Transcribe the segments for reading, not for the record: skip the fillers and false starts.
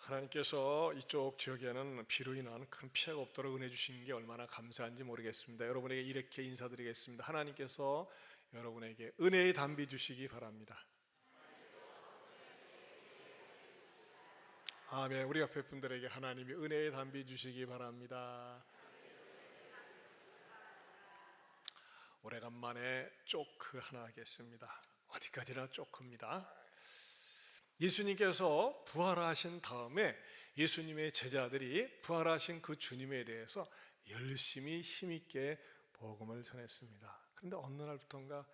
하나님께서 이쪽 지역에는 비로 인한 큰 피해가 없도록 은혜 주신 게 얼마나 감사한지 모르겠습니다. 여러분에게 이렇게 인사드리겠습니다. 하나님께서 여러분에게 은혜의 담비 주시기 바랍니다. 아멘. 우리 옆에 분들에게 하나님이 은혜의 담비 주시기 바랍니다. 오래간만에 쪼크 하나 하겠습니다. 어디까지나 쪼크입니다. 예수님께서 부활하신 다음에 예수님의 제자들이 부활하신 그 주님에 대해서 열심히 힘있게 복음을 전했습니다. 그런데 어느 날부터인가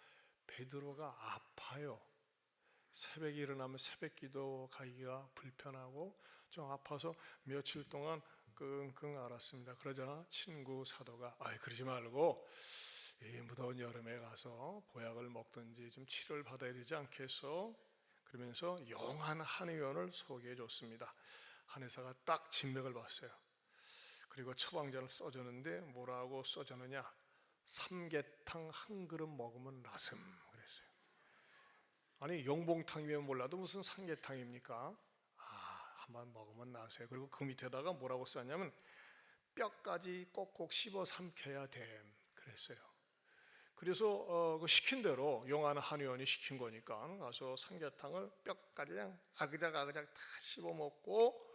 베드로가 아파요. 새벽에 일어나면 새벽기도 가기가 불편하고 좀 아파서 며칠 동안 끙끙 앓았습니다. 그러자 친구 사도가 그러지 말고 이 무더운 여름에 가서 보약을 먹든지 좀 치료를 받아야 되지 않겠어? 그러면서 용한 한의원을 소개해 줬습니다. 한의사가 딱 진맥을 봤어요. 그리고 처방전을 써줬는데 뭐라고 써줬느냐? 삼계탕 한 그릇 먹으면 나슴 그랬어요. 아니 용봉탕이면 몰라도 무슨 삼계탕입니까? 한번 먹으면 나세요. 그리고 그 밑에다가 뭐라고 썼냐면 뼈까지 꼭꼭 씹어 삼켜야 됨 그랬어요. 그래서 그 시킨 대로 용한 한의원이 시킨 거니까 가서 삼계탕을 뼈까지 그냥 아그작 다 씹어 먹고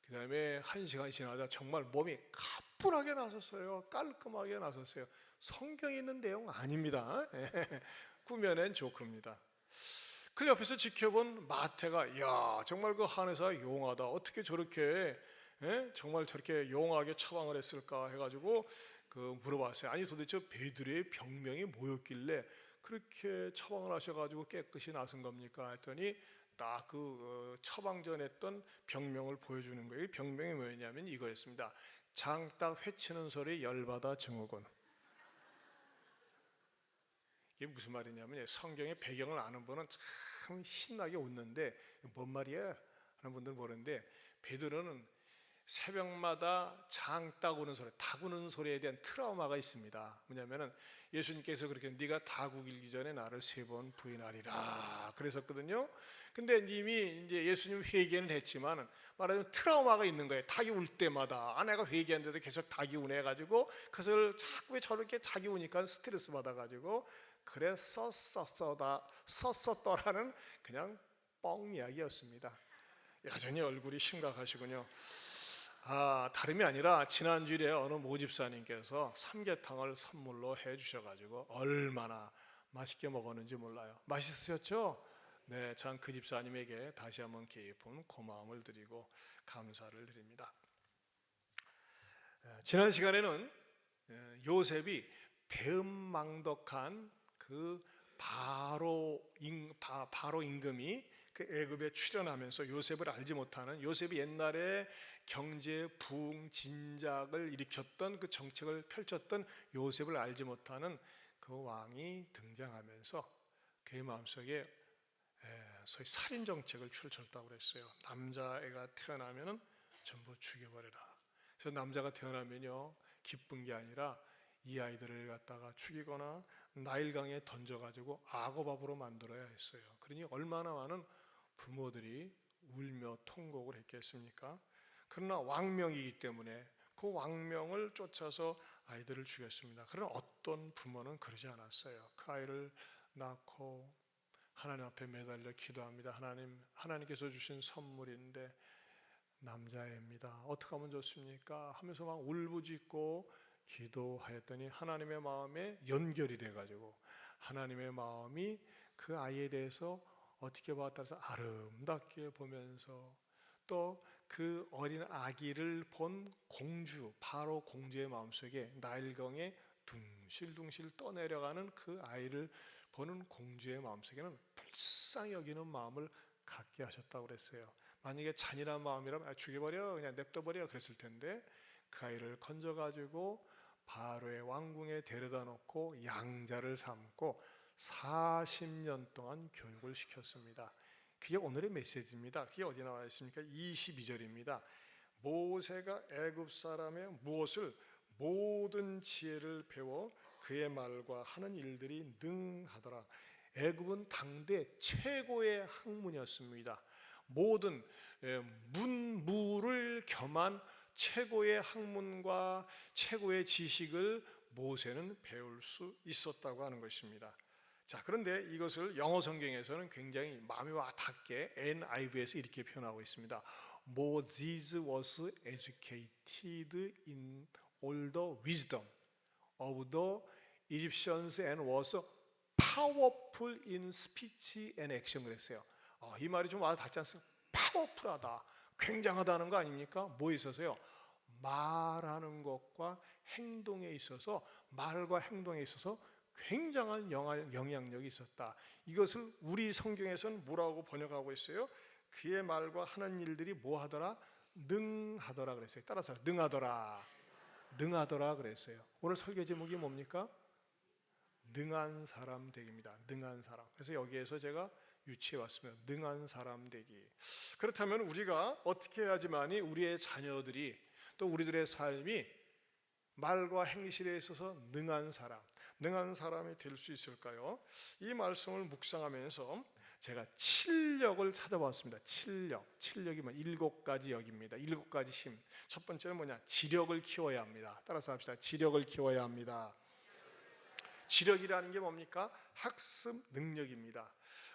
그 다음에 1시간 지나자 정말 몸이 가뿐하게 나섰어요. 깔끔하게 나섰어요. 성경에 있는 내용 아닙니다. 꾸며낸 조크입니다. 그 옆에서 지켜본 마태가 야 정말 그 한의사 용하다. 어떻게 저렇게 정말 저렇게 용하게 처방을 했을까 해가지고 물어봤어요. 아니 도대체 베드로의 병명이 뭐였길래 그렇게 처방을 하셔가지고 깨끗이 나선 겁니까? 했더니 딱 그 처방전했던 병명을 보여주는 거예요. 병명이 뭐였냐면 이거였습니다. 장딱 회치는 소리 열받아 증후군. 이게 무슨 말이냐면 성경의 배경을 아는 분은 참 신나게 웃는데 뭔 말이야? 하는 분들은 모르는데 베드로는 새벽마다 장 따구는 소리, 다구는 소리에 대한 트라우마가 있습니다. 뭐냐면은 예수님께서 그렇게 네가 다구 길기 전에 나를 3번 부인하리라 그랬었거든요. 근데 이미 이제 예수님 회개는 했지만 말하자면 트라우마가 있는 거예요. 닭이 울 때마다 아내가 회개했는데도 계속 닭이 우네가지고 그것을 자꾸 왜 저렇게 닭이 우니까 스트레스 받아가지고 그래서 썼었더라는 그냥 뻥 이야기였습니다. 여전히 얼굴이 심각하시군요. 다름이 아니라 지난주에 어느 모집사님께서 삼계탕을 선물로 해주셔가지고 얼마나 맛있게 먹었는지 몰라요. 맛있으셨죠? 네, 전 그 집사님에게 다시 한번 깊은 고마움을 드리고 감사를 드립니다. 지난 시간에는 요셉이 배은망덕한 그 바로 임금이 그 애굽에 출현하면서 요셉을 알지 못하는 요셉이 옛날에 경제 부흥 진작을 일으켰던 그 정책을 펼쳤던 요셉을 알지 못하는 그 왕이 등장하면서 그의 마음속에 소위 살인 정책을 펼쳤다고 그랬어요. 남자애가 태어나면은 전부 죽여버려라. 그래서 남자가 태어나면요 기쁜 게 아니라 이 아이들을 갖다가 죽이거나 나일강에 던져가지고 악어밥으로 만들어야 했어요. 그러니 얼마나 많은 부모들이 울며 통곡을 했겠습니까? 그러나 왕명이기 때문에 그 왕명을 쫓아서 아이들을 죽였습니다. 그러나 어떤 부모는 그러지 않았어요. 그 아이를 낳고 하나님 앞에 매달려 기도합니다. 하나님께서 주신 선물인데 남자애입니다. 어떻게 하면 좋습니까? 하면서 막 울부짖고 기도하였더니 하나님의 마음에 연결이 돼가지고 하나님의 마음이 그 아이에 대해서 어떻게 봤다 해서 아름답게 보면서 또 그 어린 아기를 본 공주 바로 공주의 마음속에 나일강에 둥실둥실 떠내려가는 그 아이를 보는 공주의 마음속에는 불쌍히 여기는 마음을 갖게 하셨다고 그랬어요. 만약에 잔인한 마음이라면 죽여버려 그냥 냅둬버려 그랬을 텐데 그 아이를 건져가지고 바로의 왕궁에 데려다 놓고 양자를 삼고 40년 동안 교육을 시켰습니다. 그게 오늘의 메시지입니다. 그게 어디 나와 있습니까? 22절입니다. 모세가 애굽 사람의 무엇을 모든 지혜를 배워 그의 말과 하는 일들이 능하더라. 애굽은 당대 최고의 학문이었습니다. 모든 겸한 최고의 학문과 최고의 지식을 모세는 배울 수 있었다고 하는 것입니다. 자, 그런데 이것을 영어 성경에서는 굉장히 마음에 와 닿게 NIV에서 이렇게 표현하고 있습니다. Moses was educated in all the wisdom of the Egyptians and was powerful in speech and action 그랬어요. 이 말이 좀 와 닿지 않습니까? 파워풀하다, 굉장하다는 거 아닙니까? 뭐에 있어서요? 말하는 것과 행동에 있어서, 말과 행동에 있어서 굉장한 영향력이 있었다. 이것을 우리 성경에서는 뭐라고 번역하고 있어요? 그의 말과 하는 일들이 뭐 하더라? 능하더라 그랬어요. 따라서 능하더라, 능하더라 그랬어요. 오늘 설교 제목이 뭡니까? 능한 사람 되기입니다. 능한 사람. 그래서 여기에서 제가 유치해 왔습니다. 능한 사람 되기. 그렇다면 우리가 어떻게 해야지만이 우리의 자녀들이 또 우리들의 삶이 말과 행실에 있어서 능한 사람이 될 수 있을까요? 이 말씀을 묵상하면서 제가 7력을 찾아봤습니다. 7력이 뭐 7가지 역입니다. 7가지 힘. 첫 번째는 뭐냐? 지력을 키워야 합니다. 따라서 합시다. 지력을 키워야 합니다. 지력이라는 게 뭡니까? 학습 능력입니다.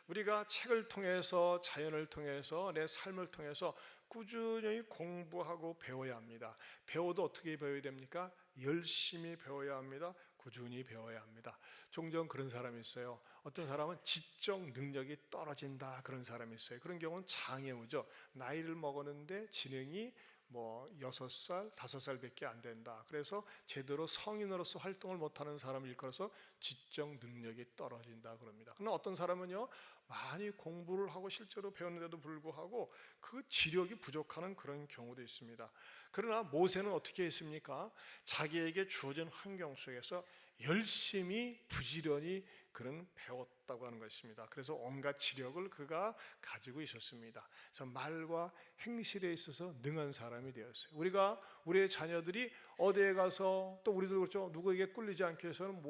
우리가 책을 통해서, 자연을 통해서, 내 삶을 통해서 꾸준히 공부하고 배워야 합니다. 배워도 어떻게 배워야 됩니까? 열심히 배워야 합니다. 꾸준히 배워야 합니다. 종종 그런 사람이 있어요. 어떤 사람은 지적 능력이 떨어진다 그런 사람이 있어요. 그런 경우는 장애우죠. 나이를 먹었는데 지능이 뭐 6살, 5살밖에 안 된다. 그래서 제대로 성인으로서 활동을 못하는 사람을 일컬어서 지적 능력이 떨어진다 그럽니다. 그러나 어떤 사람은요, 많이 공부를 하고 실제로 배웠는데도 불구하고 그 지력이 부족한 그런 경우도 있습니다. 그러나 모세는 어떻게 했습니까? 자기에게 주어진 환경 속에서 열심히 부지런히 그는 배웠다고 하는 것입니다. 그래서 온갖 지력을 그가 가지고 있었습니다. 그래서 말과 행실에 있어서 능한 사람이 되었어요. 우리가 우리의 자녀들이 어디에 가서 또 우리도 그렇죠. 누구에게 꿀리지 않기 위해서는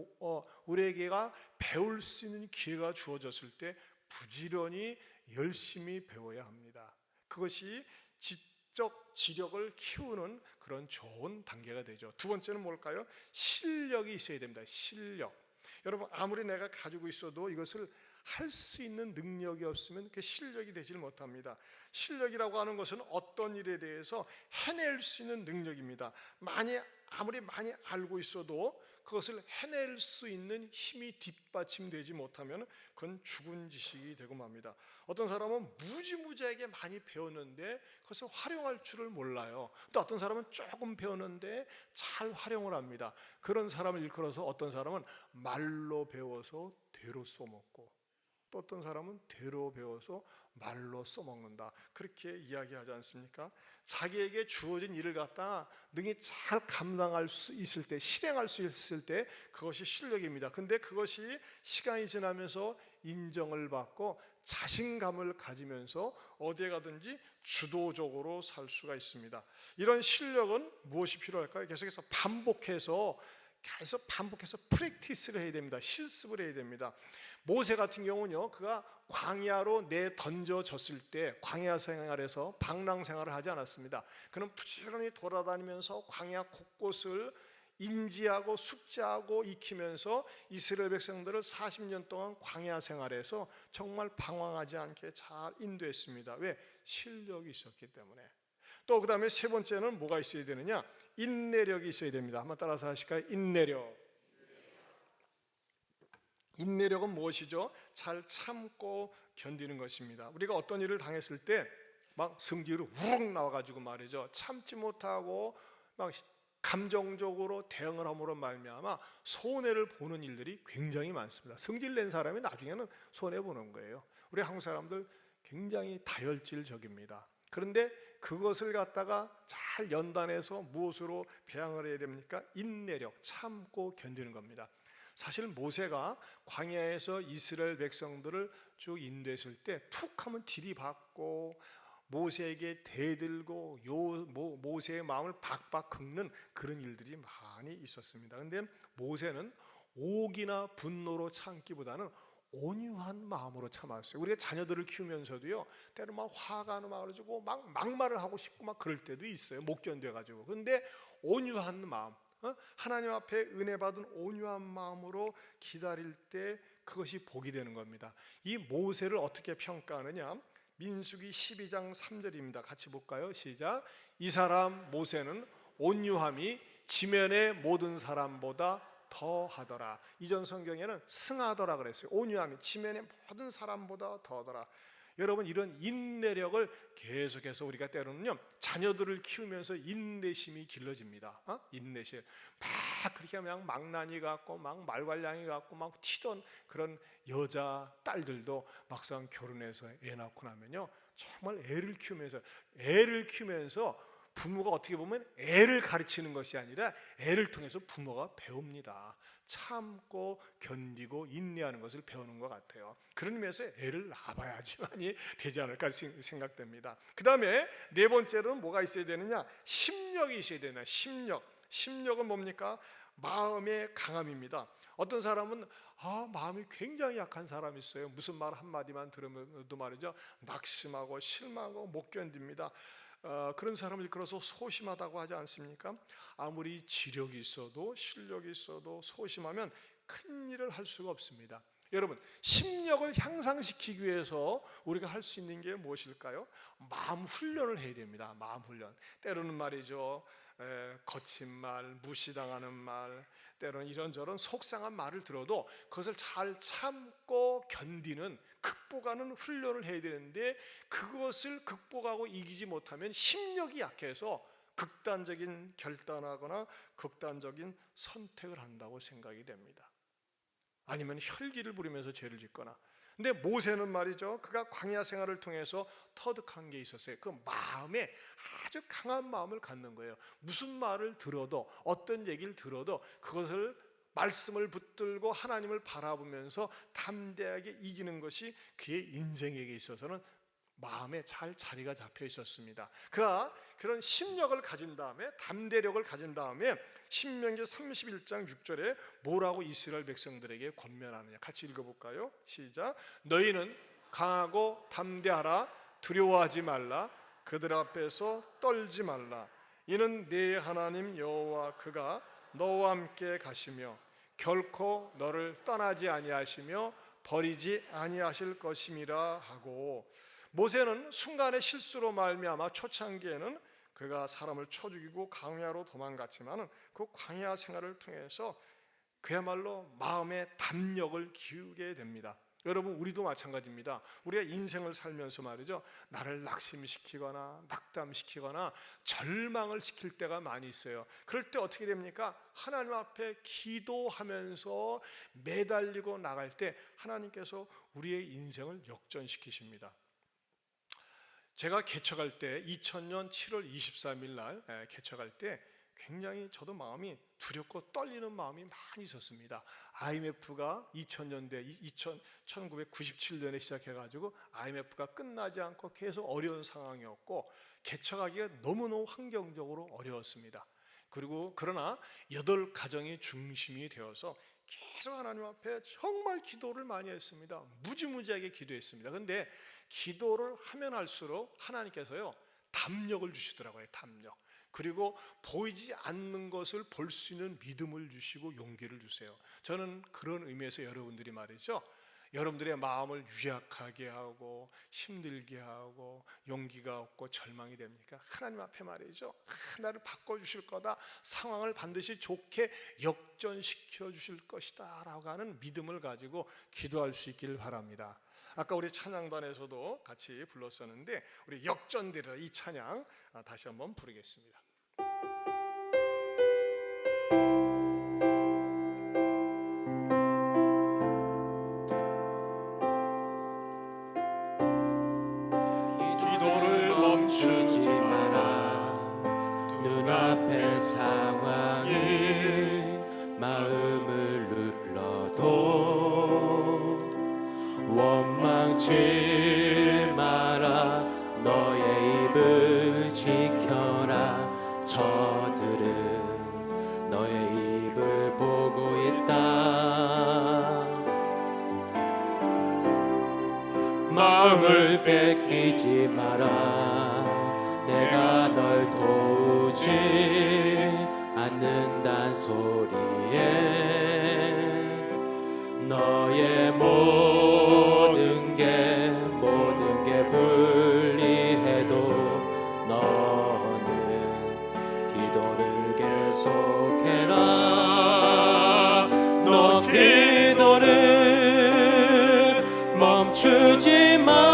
우리에게가 배울 수 있는 기회가 주어졌을 때 부지런히 열심히 배워야 합니다. 그것이 지적 지력을 키우는 그런 좋은 단계가 되죠. 두 번째는 뭘까요? 실력이 있어야 됩니다. 실력. 여러분, 아무리 내가 가지고 있어도 이것을 할 수 있는 능력이 없으면 그 실력이 되질 못합니다. 실력이라고 하는 것은 어떤 일에 대해서 해낼 수 있는 능력입니다. 아무리 많이 알고 있어도 그것을 해낼 수 있는 힘이 뒷받침되지 못하면 그건 죽은 지식이 되고 맙니다. 어떤 사람은 무지무지하게 많이 배웠는데 그것을 활용할 줄을 몰라요. 또 어떤 사람은 조금 배웠는데 잘 활용을 합니다. 그런 사람을 일컬어서 어떤 사람은 말로 배워서 되로 써먹고, 또 어떤 사람은 되로 배워서 말로 써먹는다. 그렇게 이야기하지 않습니까? 자기에게 주어진 일을 갖다가 능히 잘 감당할 수 있을 때, 실행할 수 있을 때 그것이 실력입니다. 근데 그것이 시간이 지나면서 인정을 받고 자신감을 가지면서 어디에 가든지 주도적으로 살 수가 있습니다. 이런 실력은 무엇이 필요할까요? 계속 반복해서 프랙티스를 해야 됩니다. 실습을 해야 됩니다. 모세 같은 경우는요, 그가 광야로 던져졌을 때 광야 생활에서 방랑 생활을 하지 않았습니다. 그는 부지런히 돌아다니면서 광야 곳곳을 인지하고 숙지하고 익히면서 이스라엘 백성들을 40년 동안 광야 생활에서 정말 방황하지 않게 잘 인도했습니다. 왜? 실력이 있었기 때문에. 또 그 다음에 세 번째는 뭐가 있어야 되느냐? 인내력이 있어야 됩니다. 한번 따라서 하실까요? 인내력. 인내력은 무엇이죠? 잘 참고 견디는 것입니다. 우리가 어떤 일을 당했을 때 막 성질이 우럭 나와가지고 말이죠, 참지 못하고 막 감정적으로 대응을 함으로 말미암아 손해를 보는 일들이 굉장히 많습니다. 성질 낸 사람이 나중에는 손해 보는 거예요. 우리 한국 사람들 굉장히 다혈질적입니다. 그런데 그것을 갖다가 잘 연단해서 무엇으로 배양을 해야 됩니까? 인내력, 참고 견디는 겁니다. 사실 모세가 광야에서 이스라엘 백성들을 쭉 인도했을 때 툭 하면 들이받고 모세에게 대들고 모세의 마음을 박박 긁는 그런 일들이 많이 있었습니다. 그런데 모세는 옥이나 분노로 참기보다는 온유한 마음으로 참았어요. 우리가 자녀들을 키우면서도요, 때로 막 화가 나가지고 막 막말을 하고 싶고 막 그럴 때도 있어요. 못 견뎌가지고. 그런데 온유한 마음, 하나님 앞에 은혜 받은 온유한 마음으로 기다릴 때 그것이 복이 되는 겁니다. 이 모세를 어떻게 평가하느냐? 민수기 12장 3절입니다. 같이 볼까요? 시작. 이 사람 모세는 온유함이 지면의 모든 사람보다 더하더라. 이전 성경에는 승하더라 그랬어요. 온유함이 지면의 모든 사람보다 더하더라. 여러분, 이런 인내력을 계속해서 우리가 때로는요, 자녀들을 키우면서 인내심이 길러집니다. 인내심. 막 그렇게 그냥 망나니 같고 막 말괄량이 같고 막 튀던 그런 여자 딸들도 막상 결혼해서 애 낳고 나면요, 정말 애를 키우면서 부모가 어떻게 보면 애를 가르치는 것이 아니라 애를 통해서 부모가 배웁니다. 참고 견디고 인내하는 것을 배우는 것 같아요. 그런 의미에서 애를 낳아봐야지만이 되지 않을까 생각됩니다. 그 다음에 네 번째로는 뭐가 있어야 되느냐? 심력이 있어야 되나? 심력은 뭡니까? 마음의 강함입니다. 어떤 사람은 마음이 굉장히 약한 사람이 있어요. 무슨 말 한마디만 들으면도 말이죠, 낙심하고 실망하고 못 견딥니다. 그런 사람을 일컬어서 소심하다고 하지 않습니까? 아무리 지력이 있어도 실력이 있어도 소심하면 큰 일을 할 수가 없습니다. 여러분, 심력을 향상시키기 위해서 우리가 할 수 있는 게 무엇일까요? 마음 훈련을 해야 됩니다. 마음 훈련. 때로는 말이죠, 거친 말, 무시당하는 말, 때로는 이런저런 속상한 말을 들어도 그것을 잘 참고 견디는, 극복하는 훈련을 해야 되는데, 그것을 극복하고 이기지 못하면 심력이 약해서 극단적인 결단하거나 극단적인 선택을 한다고 생각이 됩니다. 아니면 혈기를 부리면서 죄를 짓거나. 근데 모세는 말이죠, 그가 광야 생활을 통해서 터득한 게 있었어요. 그 마음에 아주 강한 마음을 갖는 거예요. 무슨 말을 들어도, 어떤 얘기를 들어도 그것을, 말씀을 붙들고 하나님을 바라보면서 담대하게 이기는 것이 그의 인생에게 있어서는 마음에 잘 자리가 잡혀 있었습니다. 그가 그런 심력을 가진 다음에, 담대력을 가진 다음에 신명기 31장 6절에 뭐라고 이스라엘 백성들에게 권면하느냐? 같이 읽어볼까요? 시작. 너희는 강하고 담대하라. 두려워하지 말라. 그들 앞에서 떨지 말라. 이는 네 하나님 여호와 그가 너와 함께 가시며 결코 너를 떠나지 아니하시며 버리지 아니하실 것임이라 하고, 모세는 순간의 실수로 말미암아 초창기에는 그가 사람을 쳐 죽이고 광야로 도망갔지만은 그 광야 생활을 통해서 그야말로 마음의 담력을 기우게 됩니다. 여러분, 우리도 마찬가지입니다. 우리가 인생을 살면서 말이죠, 나를 낙심시키거나 낙담시키거나 절망을 시킬 때가 많이 있어요. 그럴 때 어떻게 됩니까? 하나님 앞에 기도하면서 매달리고 나갈 때 하나님께서 우리의 인생을 역전시키십니다. 제가 개척할 때 2000년 7월 23일 날 개척할 때 굉장히 저도 마음이 두렵고 떨리는 마음이 많이 있었습니다. IMF가 2000년대 1997년에 시작해가지고 IMF가 끝나지 않고 계속 어려운 상황이었고 개척하기가 너무너무 환경적으로 어려웠습니다. 그리고 그러나 8가정이 중심이 되어서 계속 하나님 앞에 정말 기도를 많이 했습니다. 무지무지하게 기도했습니다. 그런데 기도를 하면 할수록 하나님께서요, 담력을 주시더라고요. 담력. 그리고 보이지 않는 것을 볼 수 있는 믿음을 주시고 용기를 주세요. 저는 그런 의미에서 여러분들이 말이죠, 여러분들의 마음을 유약하게 하고 힘들게 하고 용기가 없고 절망이 됩니까? 하나님 앞에 말이죠, 나를 바꿔주실 거다, 상황을 반드시 좋게 역전시켜 주실 것이다 라고 하는 믿음을 가지고 기도할 수 있기를 바랍니다. 아까 우리 찬양단에서도 같이 불렀었는데, 우리 역전되리라 이 찬양 다시 한번 부르겠습니다. 기도를 멈추지 마라. 눈앞의 상황이 마음을 눌러도 원망치 마라. 너의 입을 지켜라. 저들은 너의 마음을 뺏기지 마라. 내가 널 도우지 않는단 소리에 너의 모든 게 불리해도 너는 기도를 계속해라. 너 기도를 멈추지 마라.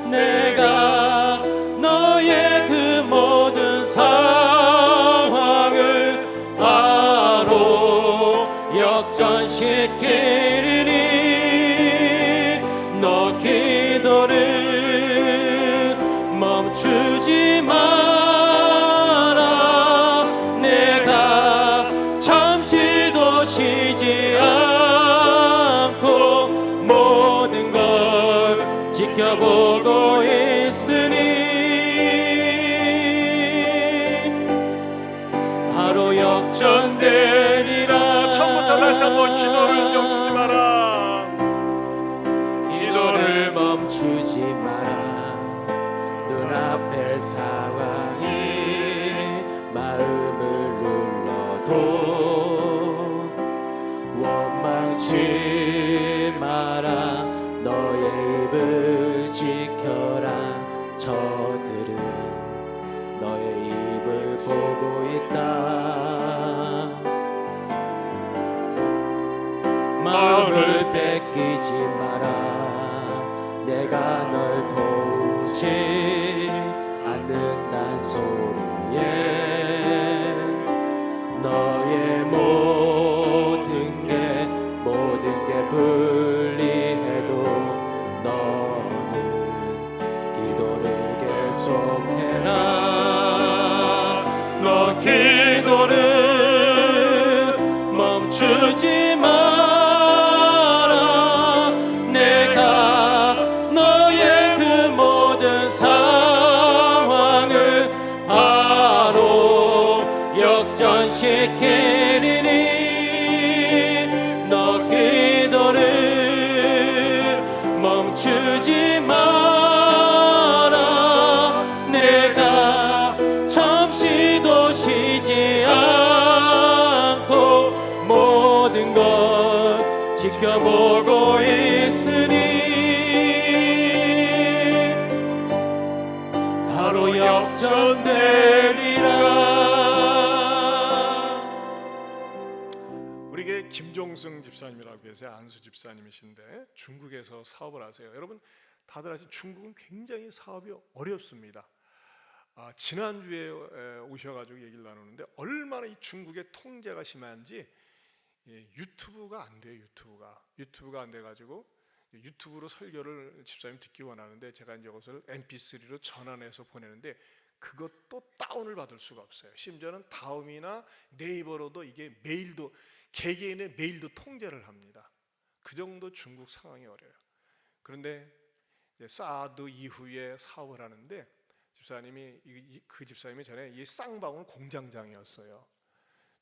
내가 너의 그 모든 상황을 바로 역전시키리니 너 기도를 멈추지 마라. 내가 잠시도 쉬지 않고 모든 걸 지켜보고 있으니 바로 역전되리라. 처음부터 다시 한번 기도를 멈추지 마라. 기도를 멈추지 마라. 눈앞의 상황이 마음을 눌러도 원망치 마라. 너의 입을 지켜라. 저들은 너의 입을 보고 있다. 마음을 뺏기지 마라. 내가 널 도우지 않는단 소리에 너의 모든 게 불리해도 너는 기도를 계속해라. 너 기도를 멈추지 마라. 내가 너의 그 모든 상황을 바로 역전시키리니 너 기도를 멈추지 마라. 내가 잠시도 쉬지 않고 모든 걸 지켜보고 있으니 바로 역전되리라. 우리에게 김종승 집사님이라고 계세요. 안수 집사님이신데 중국에서 사업을 하세요. 여러분 다들 아시는 중국은 굉장히 사업이 어렵습니다. 지난주에 오셔가지고 얘기를 나누는데 얼마나 이 중국의 통제가 심한지 유튜브가 안 돼요. 유튜브가 안 돼가지고 유튜브로 설교를 집사님 듣기 원하는데 제가 이제 이것을 mp3로 전환해서 보내는데 그것도 다운을 받을 수가 없어요. 심지어는 다음이나 네이버로도 이게 메일도 개개인의 메일도 통제를 합니다. 그 정도 중국 상황이 어려워요. 그런데 이제 사드 이후에 사업을 하는데 그 집사님이 전에 이 쌍방울 공장장이었어요.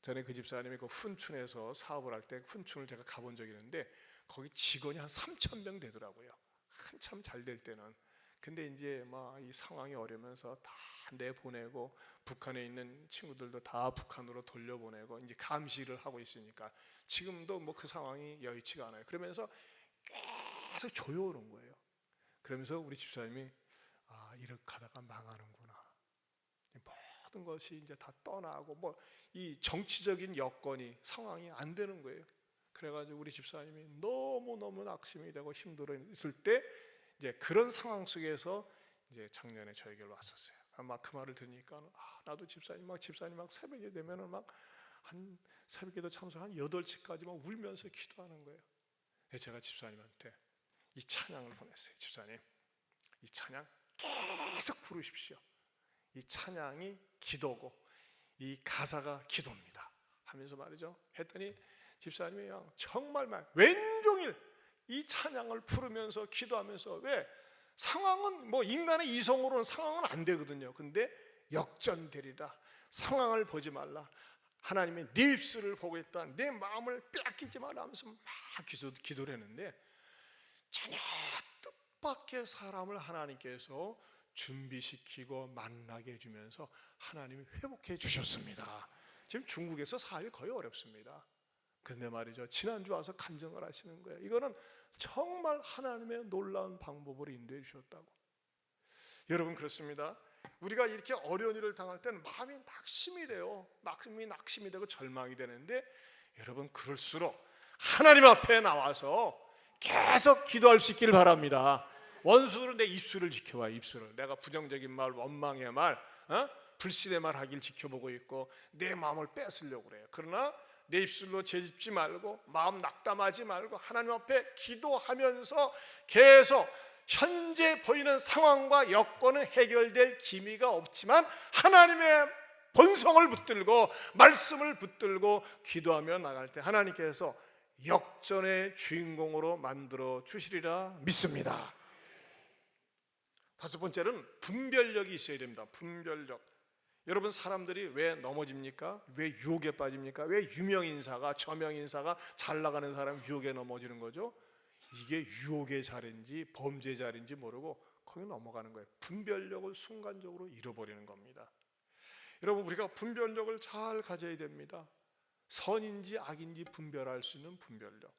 전에 그 집사님이 그 훈춘에서 사업을 할 때 훈춘을 제가 가본 적이 있는데 거기 직원이 한 3,000명 되더라고요. 한참 잘 될 때는. 근데 이제 막 이 상황이 어려면서 다 내보내고 북한에 있는 친구들도 다 북한으로 돌려보내고 이제 감시를 하고 있으니까 지금도 뭐 그 상황이 여의치가 않아요. 그러면서 계속 조여오는 거예요. 그러면서 우리 집사님이 이렇게 하다가 망하는구나. 모든 것이 이제 다 떠나고 뭐 이 정치적인 여건이 상황이 안 되는 거예요. 그래가지고 우리 집사님이 너무 낙심이 되고 힘들어 있을 때 이제 그런 상황 속에서 이제 작년에 저에게로 왔었어요. 막 그 말을 들으니까 나도 집사님 막 새벽에 되면은 막 한 새벽에도 참석 한 8시까지 막 울면서 기도하는 거예요. 제가 집사님한테 이 찬양을 보냈어요. 집사님, 이 찬양 계속 부르십시오. 이 찬양이 기도고 이 가사가 기도입니다 하면서 말이죠. 했더니 집사님이 정말 왼종일 이 찬양을 부르면서 기도하면서 왜 상황은 뭐 인간의 이성으로는 상황은 안 되거든요. 근데 역전되리라. 상황을 보지 말라. 하나님의 네 입술을 보고 있다. 내 마음을 빼앗기지 말라 하면서 막 기도를 했는데 전혀 뜻밖의 사람을 하나님께서 준비시키고 만나게 해주면서 하나님이 회복해 주셨습니다. 지금 중국에서 사업이 거의 어렵습니다. 근데 말이죠, 지난주 와서 간증을 하시는 거예요. 이거는 정말 하나님의 놀라운 방법으로 인도해 주셨다고. 여러분, 그렇습니다. 우리가 이렇게 어려운 일을 당할 때는 마음이 낙심이 돼요. 마음이 낙심이 되고 절망이 되는데, 여러분, 그럴수록 하나님 앞에 나와서 계속 기도할 수 있기를 바랍니다. 원수들은 내 입술을 지켜봐. 입술을 내가 부정적인 말, 원망의 말, 불신의 말 하길 지켜보고 있고 내 마음을 뺏으려고 그래요. 그러나 내 입술로 죄짓지 말고 마음 낙담하지 말고 하나님 앞에 기도하면서 계속 현재 보이는 상황과 여건은 해결될 기미가 없지만 하나님의 본성을 붙들고 말씀을 붙들고 기도하며 나갈 때 하나님께서 역전의 주인공으로 만들어 주시리라 믿습니다. 다섯 번째는 분별력이 있어야 됩니다. 분별력. 여러분, 사람들이 왜 넘어집니까? 왜 유혹에 빠집니까? 왜 유명인사가, 저명인사가, 잘 나가는 사람 유혹에 넘어지는 거죠? 이게 유혹의 자리인지 범죄의 자리인지 모르고 거기 넘어가는 거예요. 분별력을 순간적으로 잃어버리는 겁니다. 여러분, 우리가 분별력을 잘 가져야 됩니다. 선인지 악인지 분별할 수 있는 분별력.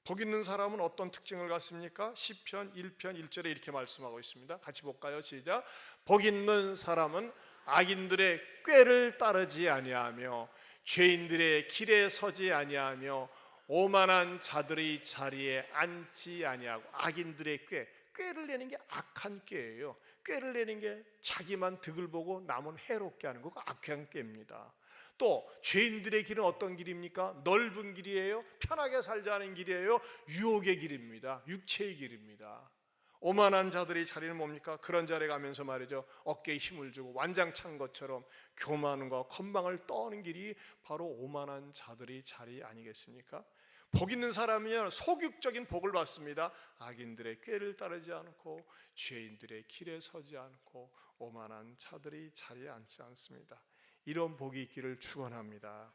복 있는 사람은 어떤 특징을 갖습니까? 시편 1편 1절에 이렇게 말씀하고 있습니다. 같이 볼까요? 시작. 복 있는 사람은 악인들의 꾀를 따르지 아니하며 죄인들의 길에 서지 아니하며 오만한 자들의 자리에 앉지 아니하고. 악인들의 꾀를 내는 게 악한 꾀예요. 꾀를 내는 게 자기만 득을 보고 남은 해롭게 하는 거가 악한 꾀입니다. 또 죄인들의 길은 어떤 길입니까? 넓은 길이에요. 편하게 살자는 길이에요. 유혹의 길입니다. 육체의 길입니다. 오만한 자들의 자리는 뭡니까? 그런 자리에 가면서 말이죠, 어깨에 힘을 주고 완장찬 것처럼 교만과 건방을 떠는 길이 바로 오만한 자들의 자리 아니겠습니까? 복 있는 사람이면 소극적인 복을 받습니다. 악인들의 꾀를 따르지 않고 죄인들의 길에 서지 않고 오만한 자들의 자리에 앉지 않습니다. 이런 복이 있기를 축원합니다.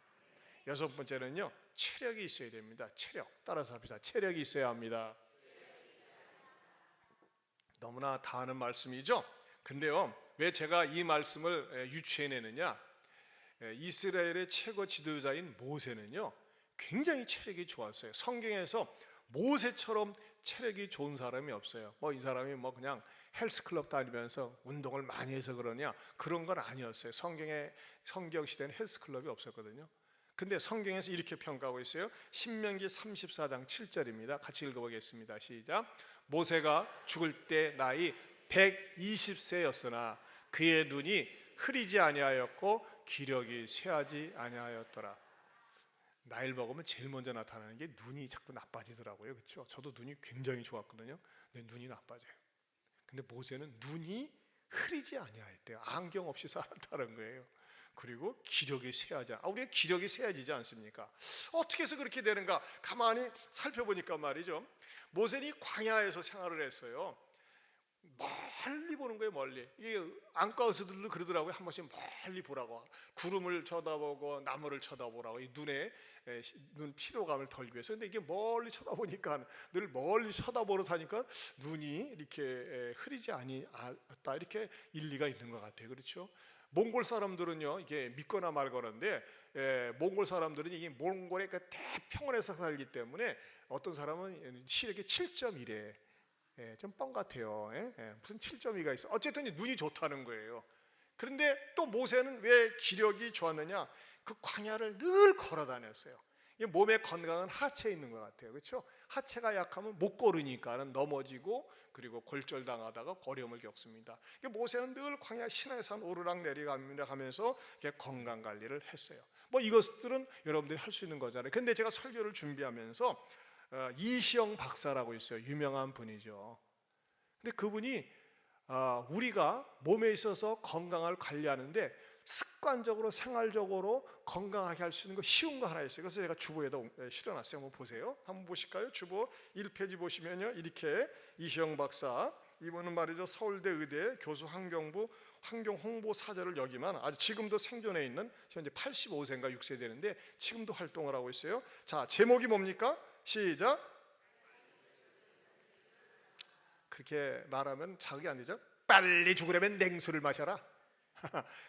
여섯 번째는요, 체력이 있어야 됩니다. 체력. 따라서 합시다. 체력이 있어야 합니다. 너무나 다 아는 말씀이죠. 근데요, 왜 제가 이 말씀을 유추해내느냐? 이스라엘의 최고 지도자인 모세는요, 굉장히 체력이 좋았어요. 성경에서 모세처럼 체력이 좋은 사람이 없어요. 이 사람이 그냥 헬스클럽 다니면서 운동을 많이 해서 그러냐, 그런 건 아니었어요. 성경 시대는 헬스클럽이 없었거든요. 근데 성경에서 이렇게 평가하고 있어요. 신명기 34장 7절입니다. 같이 읽어보겠습니다. 시작. 모세가 죽을 때 나이 120세였으나 그의 눈이 흐리지 아니하였고 기력이 쇠하지 아니하였더라. 나이를 먹으면 제일 먼저 나타나는 게 눈이 자꾸 나빠지더라고요. 그렇죠? 저도 눈이 굉장히 좋았거든요. 근데 눈이 나빠져요. 근데 모세는 눈이 흐리지 아니하였대요. 안경 없이 살았다는 거예요. 그리고 기력이 쇠하지 않아. 우리가 기력이 쇠해지지 않습니까? 어떻게 해서 그렇게 되는가? 가만히 살펴보니까 말이죠, 모세는 광야에서 생활을 했어요. 멀리 보는 거예요. 멀리. 이게 안과 의사들도 그러더라고요. 한 번씩 멀리 보라고. 구름을 쳐다보고 나무를 쳐다보라고. 이 눈 피로감을 덜기 위해서. 근데 이게 멀리 쳐다보니까, 늘 멀리 쳐다보러 다니까 눈이 이렇게 흐리지 않았다, 이렇게 일리가 있는 것 같아요. 그렇죠? 몽골 사람들은요, 이게 믿거나 말거나인데, 몽골 사람들은 이게 몽골의 그 대평원에서 살기 때문에 어떤 사람은 시력이 7.1에 좀 뻥 같아요. 무슨 7.2가 있어. 어쨌든 눈이 좋다는 거예요. 그런데 또 모세는 왜 기력이 좋았느냐? 그 광야를 늘 걸어 다녔어요. 몸의 건강은 하체에 있는 것 같아요. 그렇죠? 하체가 약하면 못 걸으니까는 넘어지고 그리고 골절당하다가 어려움을 겪습니다. 모세는 늘 광야 시내산 오르락 내리가면서 건강 관리를 했어요. 이것들은 여러분들이 할 수 있는 거잖아요. 근데 제가 설교를 준비하면서 이시영 박사라고 있어요. 유명한 분이죠. 근데 그분이 우리가 몸에 있어서 건강을 관리하는데 습관적으로 생활적으로 건강하게 할 수 있는 거 쉬운 거 하나 있어요. 그래서 제가 주보에다 실어놨어요. 한번 보세요. 한번 보실까요? 주보 1페이지 보시면요, 이렇게 이시영 박사, 이분은 말이죠, 서울대 의대 교수 환경부 환경 홍보 사절을 역임한 아주 지금도 생존해 있는, 현재 85세인가 6세 되는데 지금도 활동을 하고 있어요. 자, 제목이 뭡니까? 시작. 그렇게 말하면 자극이 안 되죠. 빨리 죽으려면 냉수를 마셔라.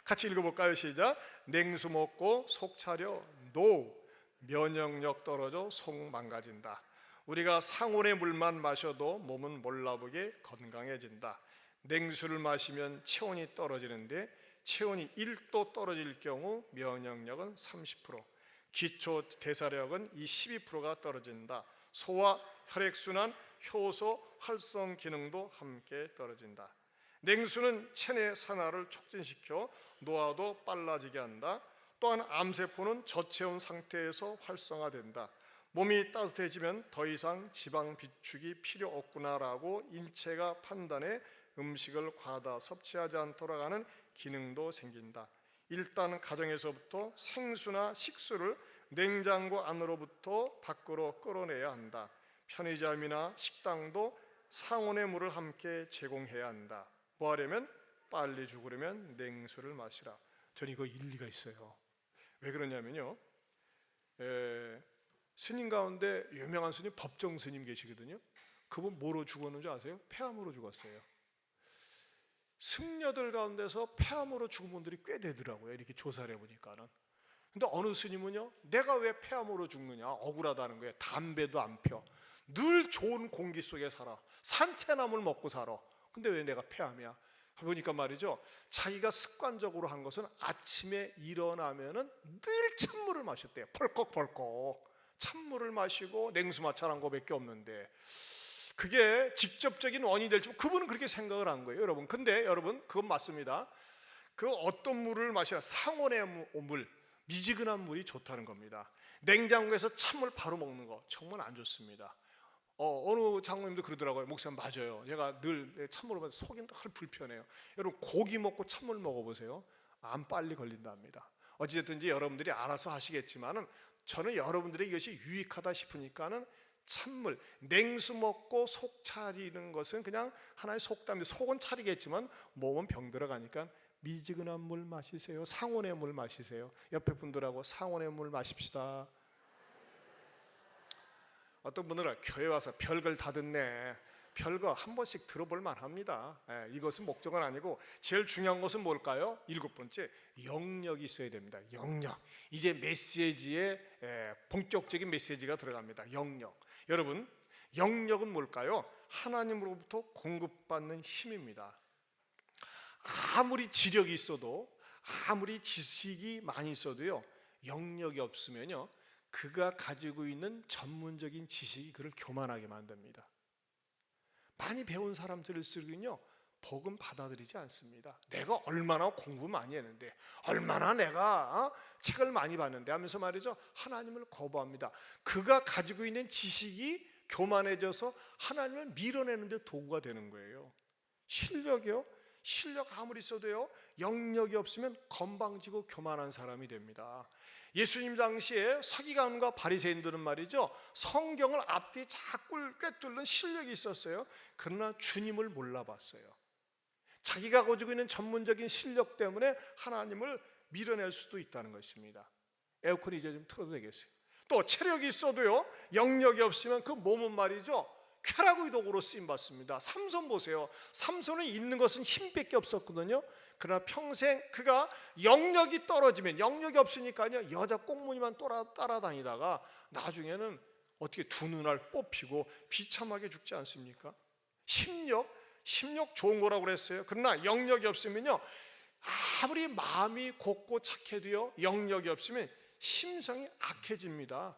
같이 읽어볼까요? 시작. 냉수 먹고 속 차려 노 면역력 떨어져 속 망가진다. 우리가 상온의 물만 마셔도 몸은 몰라보게 건강해진다. 냉수를 마시면 체온이 떨어지는데 체온이 1도 떨어질 경우 면역력은 30%, 기초 대사력은 이 12%가 떨어진다. 소화, 혈액순환, 효소, 활성 기능도 함께 떨어진다. 냉수는 체내 산화를 촉진시켜 노화도 빨라지게 한다. 또한 암세포는 저체온 상태에서 활성화된다. 몸이 따뜻해지면 더 이상 지방 비축이 필요 없구나라고 인체가 판단해 음식을 과다 섭취하지 않도록 하는 기능도 생긴다. 일단 가정에서부터 생수나 식수를 냉장고 안으로부터 밖으로 끌어내야 한다. 편의점이나 식당도 상온의 물을 함께 제공해야 한다. 뭐 하려면? 빨리 죽으려면 냉수를 마시라. 저는 이거 일리가 있어요. 왜 그러냐면요, 스님 가운데 유명한 스님 법정 스님 계시거든요. 그분 뭐로 죽었는 줄 아세요? 폐암으로 죽었어요. 승려들 가운데서 폐암으로 죽은 분들이 꽤 되더라고요. 이렇게 조사를 해보니까는. 근데 어느 스님은요, 내가 왜 폐암으로 죽느냐, 억울하다는 거예요. 담배도 안 펴, 늘 좋은 공기 속에 살아, 산채나물 먹고 살아. 근데 왜 내가 폐암이야? 보니까 말이죠, 자기가 습관적으로 한 것은 아침에 일어나면은 늘 찬물을 마셨대요. 펄컥펄컥 찬물을 마시고 냉수마찰한 거밖에 없는데, 그게 직접적인 원인이 될지 그분은 그렇게 생각을 한 거예요, 여러분. 근데 여러분, 그건 맞습니다. 그 어떤 물을 마시라, 상온의 물, 미지근한 물이 좋다는 겁니다. 냉장고에서 찬물 바로 먹는 거 정말 안 좋습니다. 어느 장로님도 그러더라고요. 목사님, 맞아요. 제가 늘 찬물을 마셔서 속이 늘 불편해요. 여러분, 고기 먹고 찬물 먹어보세요. 암 빨리 걸린답니다. 어찌됐든지 여러분들이 알아서 하시겠지만은, 저는 여러분들이 이것이 유익하다 싶으니까는 찬물, 냉수 먹고 속 차리는 것은 그냥 하나의 속담이, 속은 차리겠지만 몸은 병 들어가니까 미지근한 물 마시세요. 상온의 물 마시세요. 옆에 분들하고 상온의 물 마십시다. 어떤 분들은 교회 와서 별걸 다 듣네. 별거 한 번씩 들어볼 만합니다. 이것은 목적은 아니고, 제일 중요한 것은 뭘까요? 7번째, 영역이 있어야 됩니다. 영역. 이제 메시지에 본격적인 메시지가 들어갑니다. 영역. 여러분, 영역은 뭘까요? 하나님으로부터 공급받는 힘입니다. 아무리 지력이 있어도, 아무리 지식이 많이 있어도요, 영역이 없으면요, 그가 가지고 있는 전문적인 지식이 그를 교만하게 만듭니다. 많이 배운 사람들일수록은요, 복음 받아들이지 않습니다. 내가 얼마나 공부 많이 했는데, 얼마나 내가 책을 많이 봤는데 하면서 말이죠, 하나님을 거부합니다. 그가 가지고 있는 지식이 교만해져서 하나님을 밀어내는 데 도구가 되는 거예요. 실력이요? 실력 아무리 써도요, 영역이 없으면 건방지고 교만한 사람이 됩니다. 예수님 당시에 서기관과 바리새인들은 말이죠, 성경을 앞뒤 자꾸 꿰뚫는 실력이 있었어요. 그러나 주님을 몰라봤어요. 자기가 가지고 있는 전문적인 실력 때문에 하나님을 밀어낼 수도 있다는 것입니다. 에어컨 이제 좀 틀어도 되겠어요. 또 체력이 있어도요, 영역이 없으면 그 몸은 말이죠, 쾌락의 도구로 쓰임받습니다. 삼손 보세요. 삼손은 있는 것은 힘밖에 없었거든요. 그러나 평생 그가 영역이 떨어지면, 영역이 없으니까요, 여자 꽁무니만 따라다니다가 나중에는 어떻게 두 눈알 뽑히고 비참하게 죽지 않습니까? 심력 좋은 거라고 그랬어요. 그러나 영역이 없으면요, 아무리 마음이 곱고 착해도요, 영역이 없으면 심성이 악해집니다.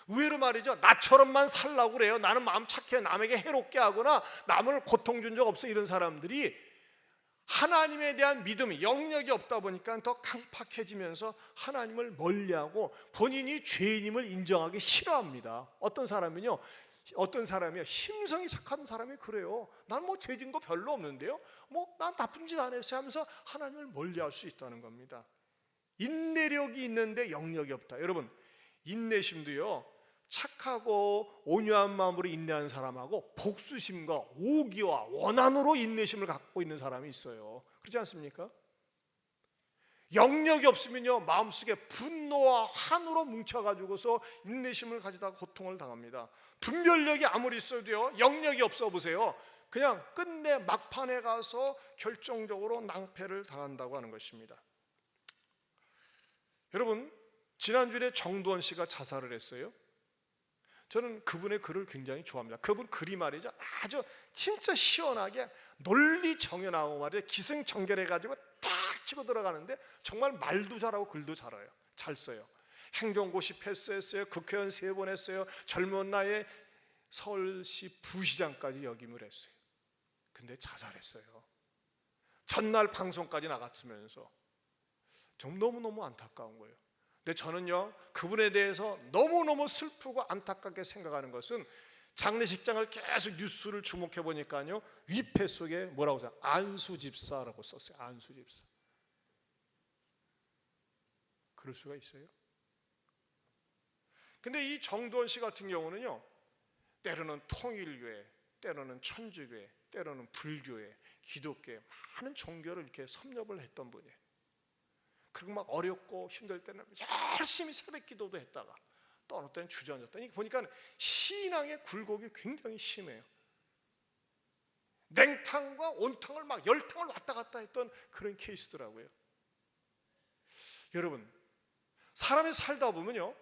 의외로 말이죠, 나처럼만 살라고 그래요. 나는 마음 착해, 남에게 해롭게 하거나 남을 고통 준 적 없어. 이런 사람들이 하나님에 대한 믿음이, 영역이 없다 보니까 더 강팍해지면서 하나님을 멀리하고 본인이 죄인임을 인정하기 싫어합니다. 어떤 사람이요, 심성이 착한 사람이 그래요. 난 뭐 죄진 거 별로 없는데요, 뭐 난 나쁜 짓 안 했어요 하면서 하나님을 멀리할 수 있다는 겁니다. 인내력이 있는데 영역이 없다. 여러분, 인내심도요, 착하고 온유한 마음으로 인내하는 사람하고 복수심과 오기와 원한으로 인내심을 갖고 있는 사람이 있어요. 그렇지 않습니까? 영역이 없으면요, 마음속에 분노와 한으로 뭉쳐가지고서 인내심을 가지다가 고통을 당합니다. 분별력이 아무리 있어도요, 영역이 없어 보세요, 그냥 끝내 막판에 가서 결정적으로 낭패를 당한다고 하는 것입니다. 여러분, 지난주에 정두원 씨가 자살을 했어요. 저는 그분의 글을 굉장히 좋아합니다. 그분 글이 말이죠, 아주 진짜 시원하게 논리정연하고 말이죠, 기승전결해가지고 딱 치고 들어가는데 정말 말도 잘하고 글도 잘해요. 잘 써요. 행정고시 패스했어요. 국회의원 3번 했어요. 젊은 나이에 서울시 부시장까지 역임을 했어요. 근데 자살했어요. 전날 방송까지 나갔으면서 좀 너무너무 안타까운 거예요. 근데 저는요, 그분에 대해서 너무너무 슬프고 안타깝게 생각하는 것은 장례식장을 계속 뉴스를 주목해 보니까요, 위패 속에 뭐라고 써요? 안수집사라고 썼어요. 안수집사. 그럴 수가 있어요? 근데 이 정두원 씨 같은 경우는요, 때로는 통일교회, 때로는 천주교회, 때로는 불교회, 기독교회, 많은 종교를 이렇게 섭렵을 했던 분이에요. 그리고 막 어렵고 힘들 때는 열심히 새벽 기도도 했다가 또 어느 때는 주저앉았다. 이게 보니까 신앙의 굴곡이 굉장히 심해요. 냉탕과 온탕을 막 열탕을 왔다 갔다 했던 그런 케이스더라고요. 여러분, 사람이 살다 보면요,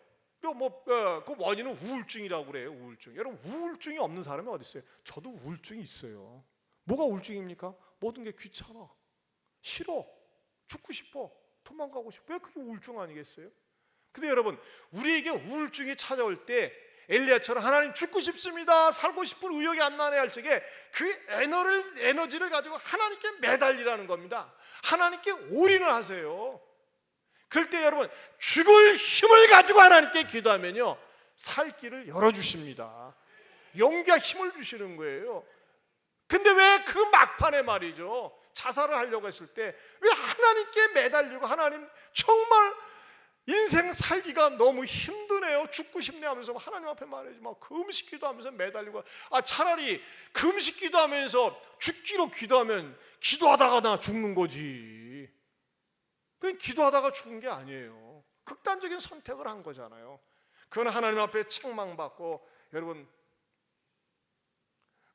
그 원인은 우울증이라고 그래요. 우울증. 여러분, 우울증이 없는 사람이 어디 있어요? 저도 우울증이 있어요. 뭐가 우울증입니까? 모든 게 귀찮아, 싫어, 죽고 싶어, 도망가고 싶어. 왜 그게 우울증 아니겠어요? 근데 여러분, 우리에게 우울증이 찾아올 때 엘리야처럼 하나님 죽고 싶습니다, 살고 싶은 의욕이 안 나네 할 적에 그 에너지를 가지고 하나님께 매달리라는 겁니다. 하나님께 올인을 하세요. 그럴 때 여러분, 죽을 힘을 가지고 하나님께 기도하면요, 살 길을 열어주십니다. 용기와 힘을 주시는 거예요. 근데 왜 그 막판에 말이죠, 자살을 하려고 했을 때 왜 하나님께 매달리고, 하나님 정말 인생 살기가 너무 힘드네요, 죽고 싶네 하면서 하나님 앞에 말하지 마, 금식 기도하면서 매달리고, 차라리 금식 기도하면서 죽기로 기도하면 기도하다가 나 죽는 거지. 그건 기도하다가 죽은 게 아니에요. 극단적인 선택을 한 거잖아요. 그건 하나님 앞에 책망받고, 여러분,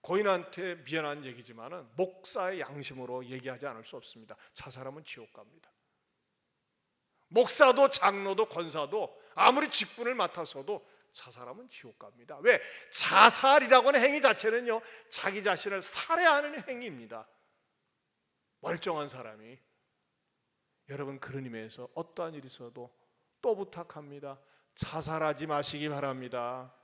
고인한테 미안한 얘기지만은 목사의 양심으로 얘기하지 않을 수 없습니다. 자살하면 지옥 갑니다. 목사도 장로도 권사도 아무리 직분을 맡아서도 자살하면 지옥 갑니다. 왜? 자살이라고 하는 행위 자체는요, 자기 자신을 살해하는 행위입니다. 멀쩡한 사람이. 여러분, 그런 의미에서 어떠한 일이 있어도 또 부탁합니다. 자살하지 마시기 바랍니다.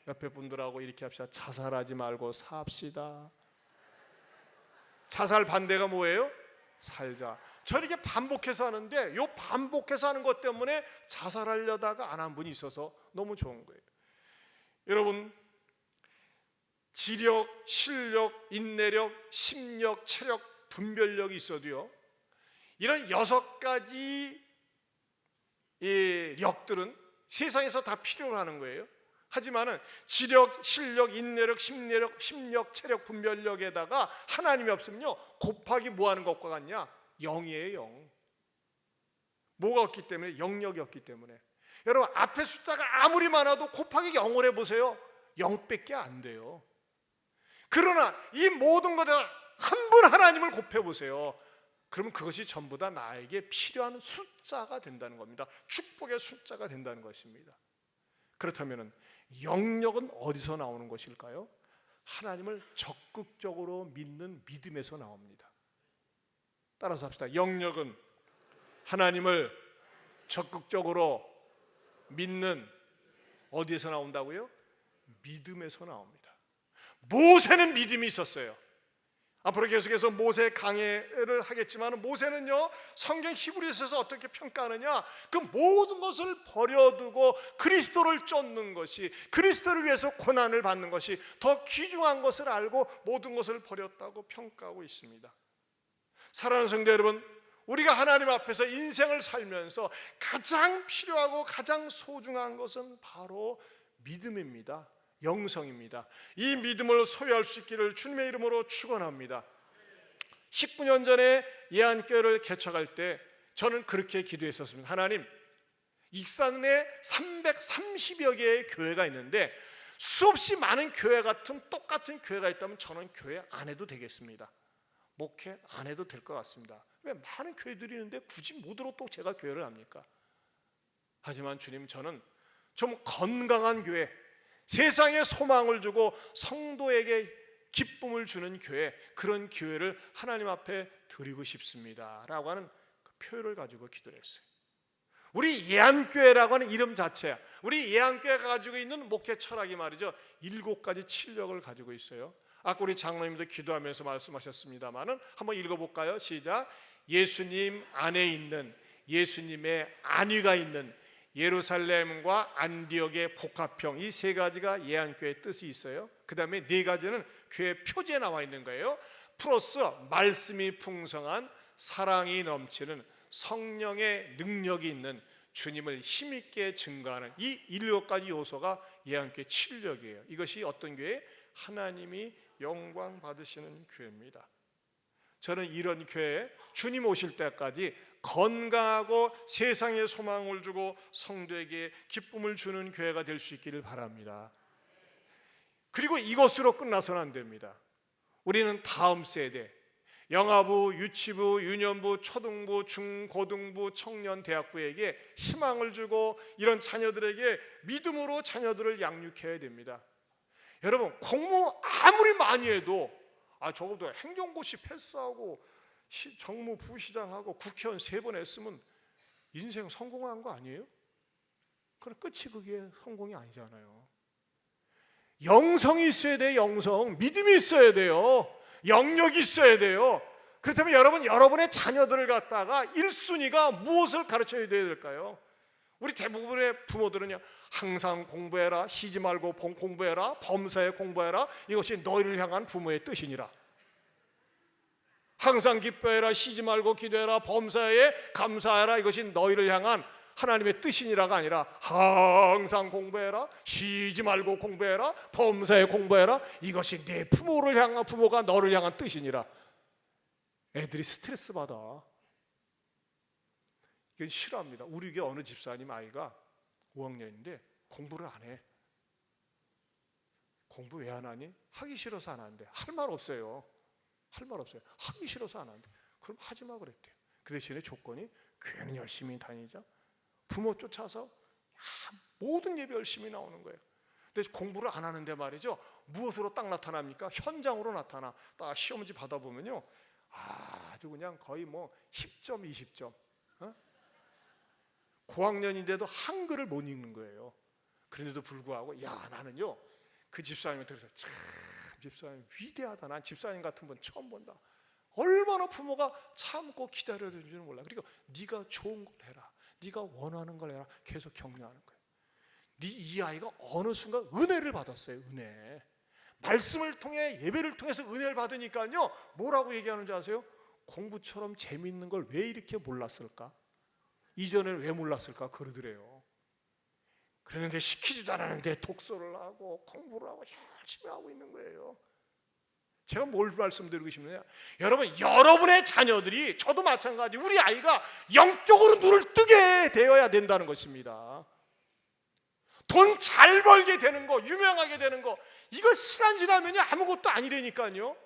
옆에 분들하고 이렇게 합시다. 자살하지 말고 삽시다. 자살 반대가 뭐예요? 살자. 저 이렇게 반복해서 하는데, 요 반복해서 하는 것 때문에 자살하려다가 안 한 분이 있어서 너무 좋은 거예요. 여러분, 지력, 실력, 인내력, 심력, 체력, 분별력이 있어도요, 이런 6가지 이 력들은 세상에서 다 필요로 하는 거예요. 하지만은 지력, 실력, 인내력, 심력, 체력, 분별력에다가 하나님이 없으면요, 곱하기 뭐 하는 것과 같냐? 0이에요, 0. 뭐가 없기 때문에? 영역이 없기 때문에. 여러분, 앞에 숫자가 아무리 많아도 곱하기 0을 해보세요. 0밖에 안 돼요. 그러나 이 모든 것에 한 분 하나님을 곱해보세요. 그러면 그것이 전부 다 나에게 필요한 숫자가 된다는 겁니다. 축복의 숫자가 된다는 것입니다. 그렇다면 영역은 어디서 나오는 것일까요? 하나님을 적극적으로 믿는 믿음에서 나옵니다. 따라서 합시다. 영역은 하나님을 적극적으로 믿는 어디에서 나온다고요? 믿음에서 나옵니다. 모세는 믿음이 있었어요. 앞으로 계속해서 모세 강해를 하겠지만, 모세는요, 성경 히브리서에서 어떻게 평가하느냐, 그 모든 것을 버려두고 그리스도를 쫓는 것이, 그리스도를 위해서 고난을 받는 것이 더 귀중한 것을 알고 모든 것을 버렸다고 평가하고 있습니다. 사랑하는 성도 여러분, 우리가 하나님 앞에서 인생을 살면서 가장 필요하고 가장 소중한 것은 바로 믿음입니다. 영성입니다. 이 믿음을 소유할 수 있기를 주님의 이름으로 축원합니다. 19년 전에 예안교회를 개척할 때 저는 그렇게 기도했었습니다. 하나님, 익산에 330여 개의 교회가 있는데 수없이 많은 교회 같은 똑같은 교회가 있다면 저는 교회 안 해도 되겠습니다. 목회 안 해도 될 것 같습니다. 왜 많은 교회들이 있는데 굳이 뭐더러 또 제가 교회를 합니까? 하지만 주님, 저는 좀 건강한 교회, 세상에 소망을 주고 성도에게 기쁨을 주는 교회, 그런 교회를 하나님 앞에 드리고 싶습니다 라고 하는 그 표현을 가지고 기도를 했어요. 우리 예안교회라고 하는 이름 자체야, 우리 예안교회가 가지고 있는 목회 철학이 말이죠, 7가지 진력을 가지고 있어요. 아까 우리 장로님도 기도하면서 말씀하셨습니다마는 한번 읽어볼까요? 시작. 예수님 안에 있는, 예수님의 안위가 있는 예루살렘과 안디옥의 복합형, 이 3가지가 예안교회의 뜻이 있어요. 그 다음에 4가지는 교회 표지에 나와 있는 거예요. 플러스 말씀이 풍성한, 사랑이 넘치는, 성령의 능력이 있는, 주님을 힘있게 증거하는 이 7가지 요소가 예안교회 진력이에요. 이것이 어떤 교회? 하나님이 영광 받으시는 교회입니다. 저는 이런 교회에 주님 오실 때까지 건강하고 세상에 소망을 주고 성도에게 기쁨을 주는 교회가 될 수 있기를 바랍니다. 그리고 이것으로 끝나서는 안 됩니다. 우리는 다음 세대, 영아부, 유치부, 유년부, 초등부, 중고등부, 청년, 대학부에게 희망을 주고 이런 자녀들에게 믿음으로 자녀들을 양육해야 됩니다. 여러분, 공부 아무리 많이 해도 적어도 행정고시 패스하고 정무 부시장하고 국회의원 3번 했으면 인생 성공한 거 아니에요? 그럼 끝이 그게 성공이 아니잖아요. 영성이 있어야 돼요. 영성, 믿음이 있어야 돼요. 영역이 있어야 돼요. 그렇다면 여러분의 자녀들을 갖다가 1순위가 무엇을 가르쳐야 될까요? 우리 대부분의 부모들은요, 항상 공부해라, 쉬지 말고 공부해라, 범사에 공부해라, 이것이 너희를 향한 부모의 뜻이니라. 항상 기뻐해라, 쉬지 말고 기도해라, 범사에 감사해라, 이것이 너희를 향한 하나님의 뜻이니라가 아니라 항상 공부해라, 쉬지 말고 공부해라, 범사에 공부해라, 이것이 네 부모가 너를 향한 뜻이니라. 애들이 스트레스 받아. 이건 싫어합니다. 우리 교회 어느 집사님 아이가 5학년인데 공부를 안 해. 공부 왜 안 하니? 하기 싫어서 안 하는데. 할 말 없어요. 하기 싫어서 안 하는데. 그럼 하지 마 그랬대요. 그 대신에 조건이 교회는 열심히 다니자. 부모 쫓아서 모든 예배 열심히 나오는 거예요. 근데 공부를 안 하는데 말이죠, 무엇으로 딱 나타납니까? 현장으로 나타나. 딱 시험지 받아보면요, 아주 그냥 거의 10점 20점. 고학년인데도 한글을 못 읽는 거예요. 그런데도 불구하고 나는요, 그 집사님한테 그래서 참 집사님 위대하다. 난 집사님 같은 분 처음 본다. 얼마나 부모가 참고 기다려주는지는 몰라. 그리고 네가 좋은 걸 해라, 네가 원하는 걸 해라, 계속 격려하는 거예요. 이 아이가 어느 순간 은혜를 받았어요. 은혜. 말씀을 통해, 예배를 통해서 은혜를 받으니까요, 뭐라고 얘기하는지 아세요? 공부처럼 재미있는 걸 왜 이렇게 몰랐을까? 이전에는 왜 몰랐을까? 그러더래요. 그랬는데 시키지도 않았는데 독서를 하고 공부를 하고 열심히 하고 있는 거예요. 제가 뭘 말씀드리고 싶느냐, 여러분의 자녀들이, 저도 마찬가지, 우리 아이가 영적으로 눈을 뜨게 되어야 된다는 것입니다. 돈 잘 벌게 되는 거, 유명하게 되는 거, 이거 시간 지나면 아무것도 아니라니까요.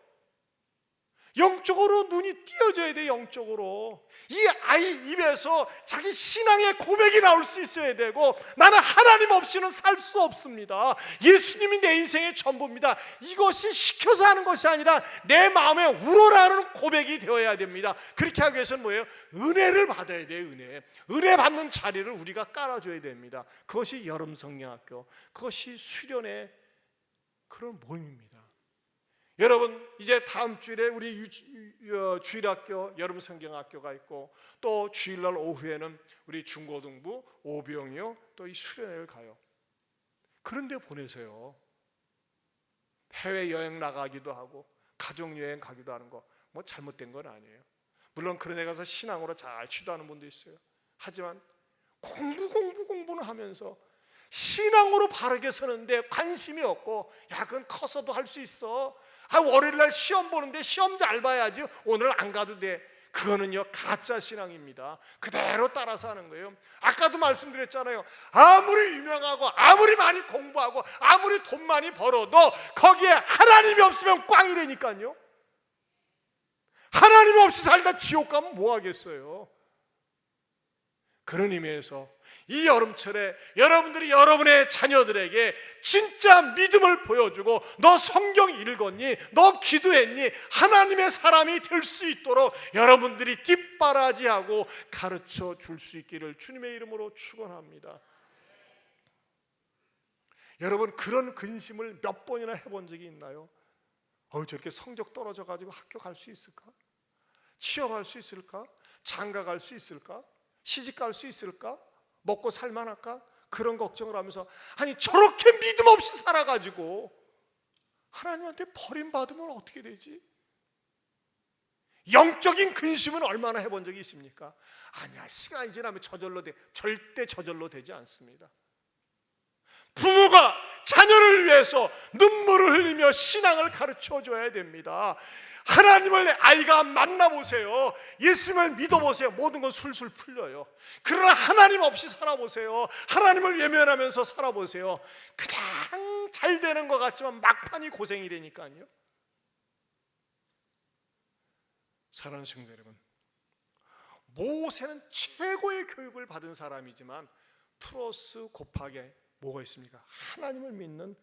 영적으로 눈이 띄어져야 돼. 영적으로 이 아이 입에서 자기 신앙의 고백이 나올 수 있어야 되고, 나는 하나님 없이는 살 수 없습니다, 예수님이 내 인생의 전부입니다, 이것이 시켜서 하는 것이 아니라 내 마음에 우러나오는 고백이 되어야 됩니다. 그렇게 하기 위해서는 뭐예요? 은혜를 받아야 돼요. 은혜 받는 자리를 우리가 깔아줘야 됩니다. 그것이 여름 성경학교, 그것이 수련의 그런 모임입니다. 여러분, 이제 다음 주일에 우리 주일학교, 여름 성경학교가 있고, 또 주일날 오후에는 우리 중고등부, 오병이요, 또 이 수련회를 가요. 그런데 보내세요. 해외여행 나가기도 하고 가족여행 가기도 하는 거 잘못된 건 아니에요. 물론 그런 데 가서 신앙으로 잘 취도하는 분도 있어요. 하지만 공부는 하면서 신앙으로 바르게 서는데 관심이 없고, 그건 커서도 할 수 있어, 월요일날 시험 보는데 시험 잘 봐야지, 오늘 안 가도 돼, 그거는요 가짜 신앙입니다. 그대로 따라서 하는 거예요. 아까도 말씀드렸잖아요. 아무리 유명하고 아무리 많이 공부하고 아무리 돈 많이 벌어도 거기에 하나님이 없으면 꽝이라니까요. 하나님 없이 살다 지옥 가면 뭐 하겠어요? 그런 의미에서 이 여름철에 여러분들이 여러분의 자녀들에게 진짜 믿음을 보여주고 너 성경 읽었니? 너 기도했니? 하나님의 사람이 될 수 있도록 여러분들이 뒷바라지하고 가르쳐 줄 수 있기를 주님의 이름으로 축원합니다. 여러분 그런 근심을 몇 번이나 해본 적이 있나요? 저렇게 성적 떨어져 가지고 학교 갈 수 있을까? 취업할 수 있을까? 장가 갈 수 있을까? 시집 갈 수 있을까? 먹고 살만할까? 그런 걱정을 하면서 아니 저렇게 믿음 없이 살아가지고 하나님한테 버림받으면 어떻게 되지? 영적인 근심은 얼마나 해본 적이 있습니까? 아니야, 시간이 지나면 저절로 돼. 절대 저절로 되지 않습니다. 부모가 자녀를 위해서 눈물을 흘리며 신앙을 가르쳐 줘야 됩니다. 하나님을 아이가 만나보세요. 예수님을 믿어보세요. 모든 건 술술 풀려요. 그러나 하나님 없이 살아보세요. 하나님을 외면하면서 살아보세요. 그냥 잘 되는 것 같지만 막판이 고생이라니까요. 사랑하는 성도 여러분, 모세는 최고의 교육을 받은 사람이지만 플러스 곱하기 뭐가 있습니까? 하나님을 믿는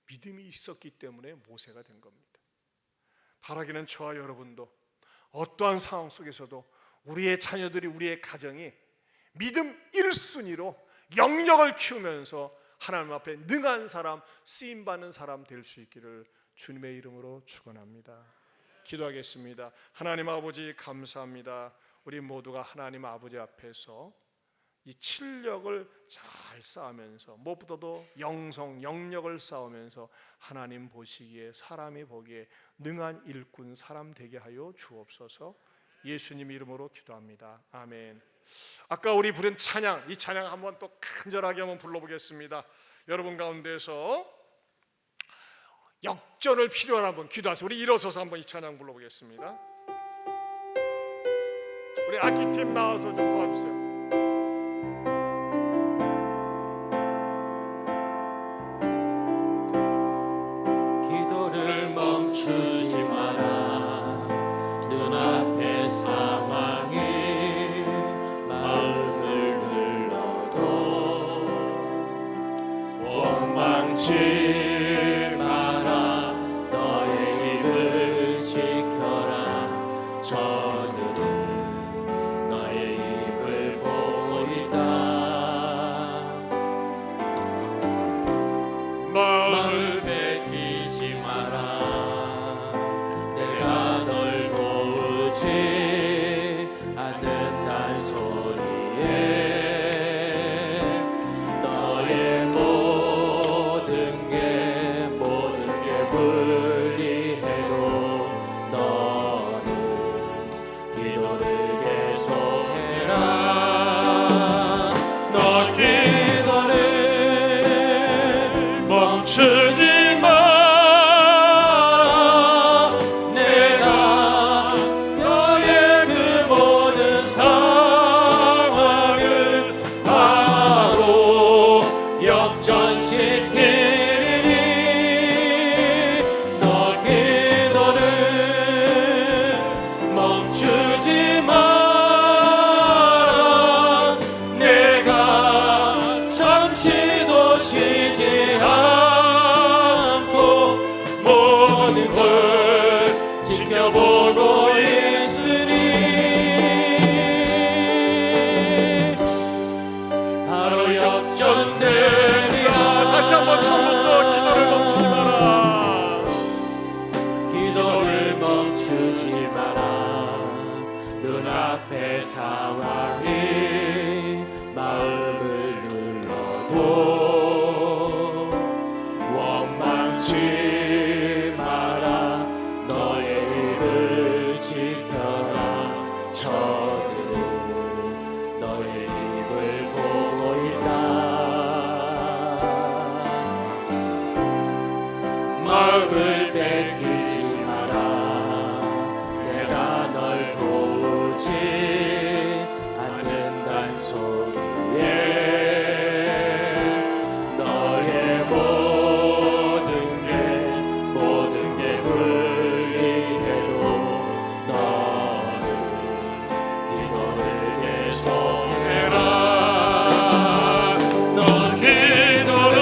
믿음이 있었기 때문에 모세가 된 겁니다. 바라기는 저와 여러분도 어떠한 상황 속에서도 우리의 자녀들이, 우리의 가정이 믿음 1순위로 영역을 키우면서 하나님 앞에 능한 사람, 쓰임받는 사람 될 수 있기를 주님의 이름으로 축원합니다. 기도하겠습니다. 하나님 아버지 감사합니다. 우리 모두가 하나님 아버지 앞에서 이 칠력을 잘 쌓으면서 무엇보다도 영력을 쌓으면서 하나님 보시기에, 사람이 보기에 능한 일꾼 사람 되게 하여 주옵소서. 예수님 이름으로 기도합니다. 아멘. 아까 우리 부른 찬양, 이 찬양 한번 또 간절하게 한번 불러보겠습니다. 여러분 가운데서 역전을 필요한 한번 기도하세요. 우리 일어서서 한번 이 찬양 불러보겠습니다. 우리 악기팀 나와서 좀 도와주세요. 멈추지 마라. 눈앞의 상황이 마음을 눌러도 원망치 마라. 너의 입을 지켜라. 저들은 너의 입을 보고 있다. 마음을 뺏기지 마라. 않는단 소리에 너의 모든 게 불리해도 너는 기도를 계속해라. 너 기도를 멈추지 보고 있으니 바로 역전되리라. 다시 한번 처음부터 기도를 멈추지 마라. 기도를 멈추지 마라. 눈앞의 상황이 마음을 눌러도 원망치 마라. 너의 입을 지켜라. 저들은 너의 입을 보고 있다. 마음을 뺏기지 마라. 내가 널 도우지 계속해라. 너 기도를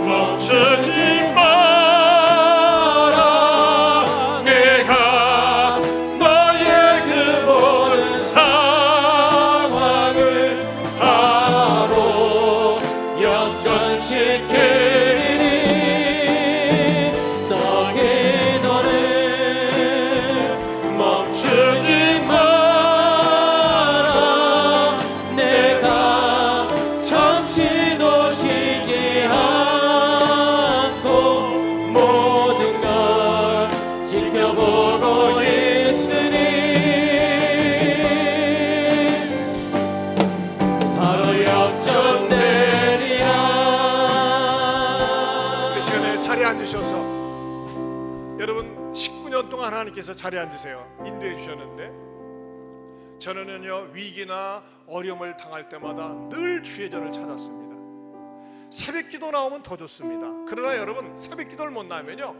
멈추지 마라. 내가 너의 그 모든 상황을 바로 역전시키리니 너 기도를 멈추지 마라. 내가 잠시도 쉬지 않고 모든 걸 지켜보고 있으니 바로 역전되리라. 이 시간에 자리에 앉으셔서 여러분 19년 동안 하나님께서 자리에 앉으세요. 인도해 주셨는데 저는요 위기나 어려움을 당할 때마다 늘 주의 전을 찾았습니다. 새벽 기도 나오면 더 좋습니다. 그러나 여러분 새벽 기도를 못 나면요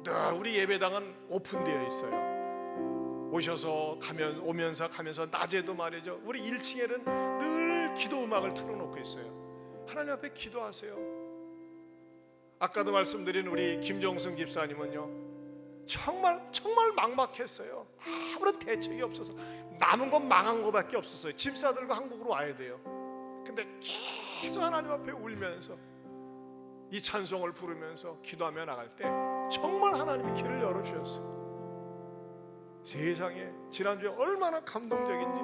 늘 우리 예배당은 오픈되어 있어요. 오셔서 오면서 가면서 낮에도 말이죠 우리 1층에는 늘 기도 음악을 틀어놓고 있어요. 하나님 앞에 기도하세요. 아까도 말씀드린 우리 김정승 집사님은요 정말 막막했어요. 아무런 대책이 없어서 남은 건 망한 거밖에 없었어요. 집사들과 한국으로 와야 돼요. 근데 계속 하나님 앞에 울면서 이 찬송을 부르면서 기도하며 나갈 때 정말 하나님이 길을 열어주셨어요. 세상에 지난주에 얼마나 감동적인지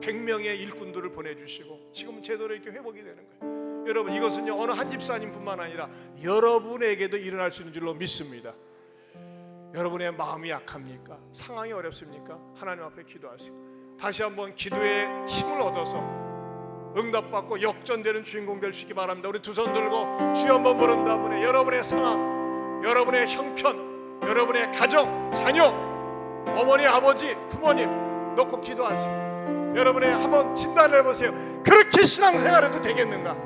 100명의 일꾼들을 보내주시고 지금 제대로 이렇게 회복이 되는 거예요. 여러분 이것은요 어느 한 집사님뿐만 아니라 여러분에게도 일어날 수 있는 줄로 믿습니다. 여러분의 마음이 약합니까? 상황이 어렵습니까? 하나님 앞에 기도하시고 다시 한번 기도의 힘을 얻어서 응답받고 역전되는 주인공 될 수 있기 바랍니다. 우리 두 손 들고 주여 한번 부른 다음에 여러분의 상황, 여러분의 형편, 여러분의 가정, 자녀, 어머니, 아버지, 부모님 놓고 기도하세요. 여러분의 한번 진단을 해보세요. 그렇게 신앙생활해도 되겠는가?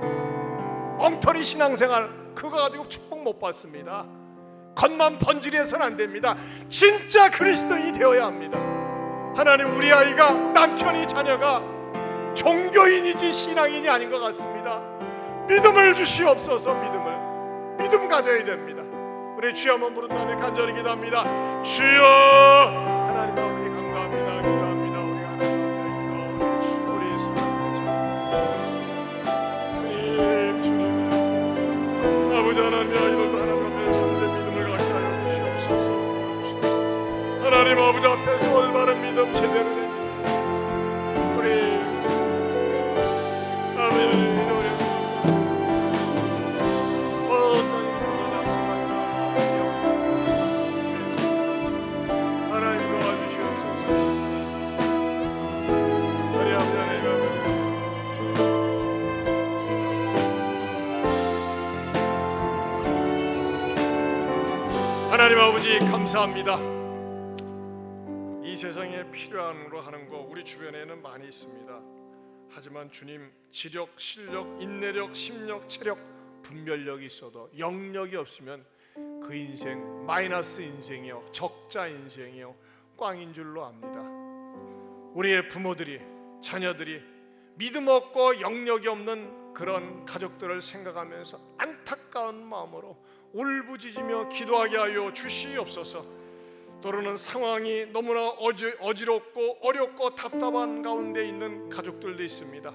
엉터리 신앙생활 그거 가지고 축복 못 받습니다. 겉만 번지르해서는 안 됩니다. 진짜 그리스도인이 되어야 합니다. 하나님 우리 아이가 남편이 자녀가 종교인이지 신앙인이 아닌 것 같습니다. 믿음을 주시옵소서. 믿음 가져야 됩니다. 우리 주여 한번 부른 다음에 간절히 기도합니다. 주여 하나님 아버지 감사합니다. 기도합니다. 우리 하나님 아버지 우리 사랑하는 주님 아버지 하나님 이런 하나님 앞에 참된 믿음을 갖게 하여 주시옵소서. 하나님 아버지 앞에서 올바른 믿음 제대로 된 우리 아버지 하나님 아버지 감사합니다. 이 세상에 필요한으로 하는 거 우리 주변에는 많이 있습니다. 하지만 주님 지력, 실력, 인내력, 심력, 체력, 분별력이 있어도 영력이 없으면 그 인생 마이너스 인생이요 적자 인생이요 꽝인 줄로 압니다. 우리의 부모들이 자녀들이 믿음 없고 영력이 없는 그런 가족들을 생각하면서 안타까운 마음으로 울부짖으며 기도하게 하여 주시옵소서. 또는 상황이 너무나 어지럽고 어렵고 답답한 가운데 있는 가족들도 있습니다.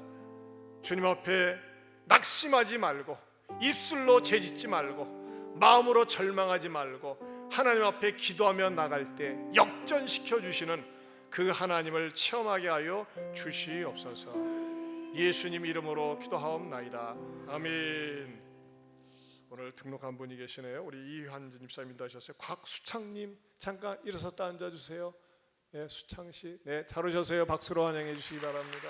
주님 앞에 낙심하지 말고 입술로 죄짓지 말고 마음으로 절망하지 말고 하나님 앞에 기도하며 나갈 때 역전시켜 주시는 그 하나님을 체험하게 하여 주시옵소서. 예수님 이름으로 기도하옵나이다. 아멘. 오늘 등록한 분이 계시네요. 우리 이환진 집사님 인도하셨어요. 곽수창님 잠깐 일어섰다 앉아주세요. 네, 수창씨 네, 잘 오셨어요. 박수로 환영해 주시기 바랍니다.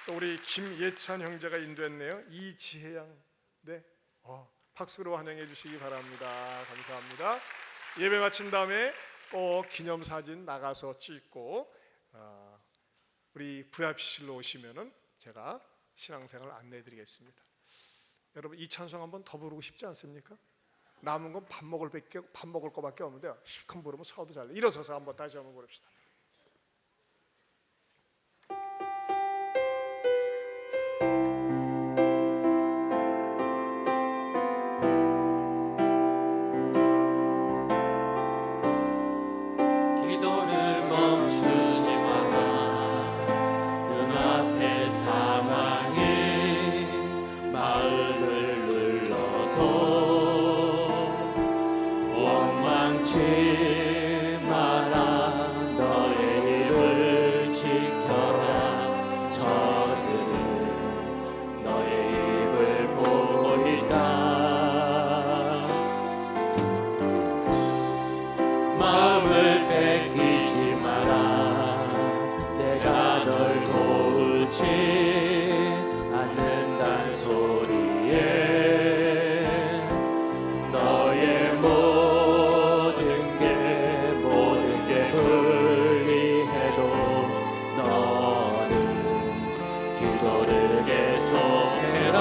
또 우리 김예찬 형제가 인도했네요. 이지혜양 네, 박수로 환영해 주시기 바랍니다. 감사합니다. 예배 마친 다음에 꼭 기념사진 나가서 찍고 우리 VIP실로 오시면은 제가 신앙생활 안내해드리겠습니다. 여러분 이 찬송 한번 더 부르고 싶지 않습니까? 남은 건 밥 먹을 거밖에 없는데요. 실컷 부르면 소화도 잘 돼. 일어서서 한번 다시 한번 부릅시다. 멈추지 마라. 눈앞의 상황이 마음을 눌러도 원망치 마라. 너의 입을 지켜라. 저들은 너의 입을 보고 있다. 마음을 뺏기지 마라. 내가 널 도우지 않는단 소리에 너의 모든 게 불리해도 너는 기도를 계속해라.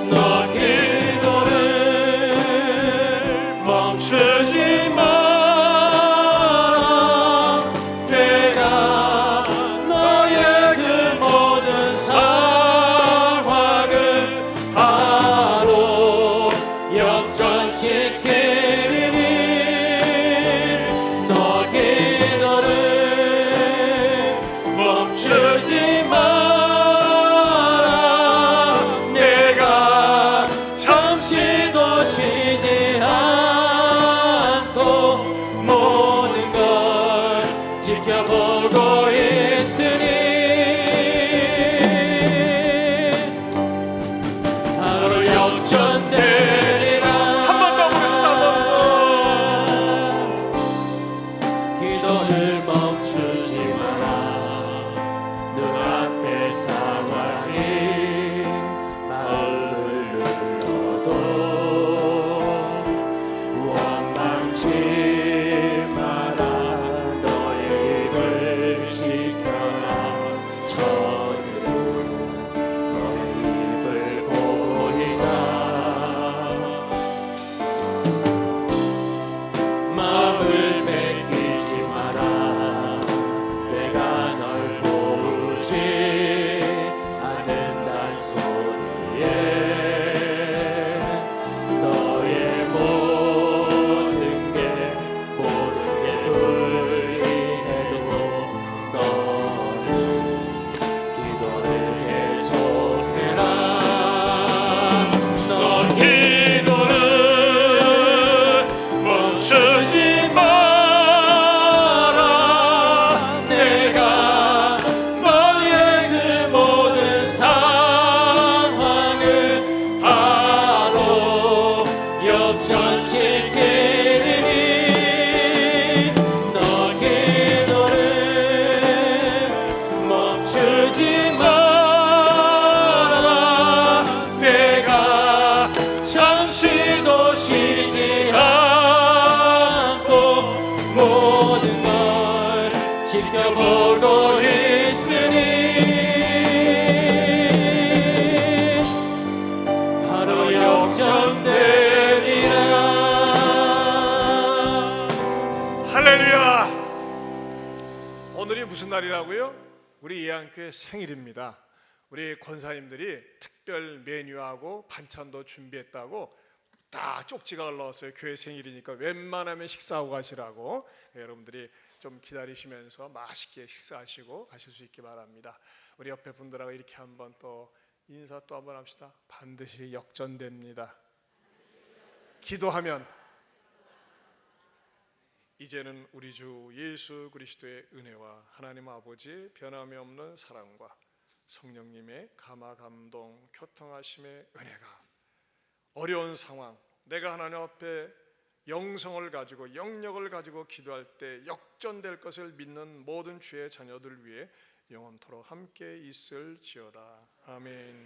너 기도를 멈추지 마라. 내가 너의 그 모든 상황을 바로 역전시키리니 너 기도를 멈추지 마라. 내가 잠시도 쉬지 않고 모든 걸 지켜보고 있으니 바로 역전되리라. 한 번 더 부릅시다. 기도를 멈추지 마라. 눈앞의 상황이 마음을 눌러도 원망치 마라. 너의 입을 지켜라. 저들은 너의 입을 보고 있다. 마음을 뺏기지 마라. 내가 널 도우지 않는단 소리에 너의 모든 게 불리해도 너는 기도를 계속해라. 너 기도를 멈추지 마라. 내가 너의 그 모든 상황을 바로 역전시키리니 너 기도를 멈추지 마라. 내가 잠시도 쉬지 않고 모든 걸 지켜보고 있으니 바로 역전되리라. 할렐루야. 오늘이 무슨 날이라고요? 우리 예안교회 생일입니다. 우리 권사님들이 특별 메뉴하고 반찬도 준비했다고 다 쪽지가 올라왔어요. 교회 생일이니까 웬만하면 식사하고 가시라고. 여러분들이 좀 기다리시면서 맛있게 식사하시고 가실 수 있기 바랍니다. 우리 옆에 분들하고 이렇게 한번 또 인사 또 한번 합시다. 반드시 역전됩니다. 기도하면 이제는 우리 주 예수 그리스도의 은혜와 하나님 아버지의 변함이 없는 사랑과 성령님의 감화 감동 교통하심의 은혜가 어려운 상황, 내가 하나님 앞에 영성을 가지고 영력을 가지고 기도할 때 역전될 것을 믿는 모든 주의 자녀들 위해 영원토록 함께 있을지어다. 아멘.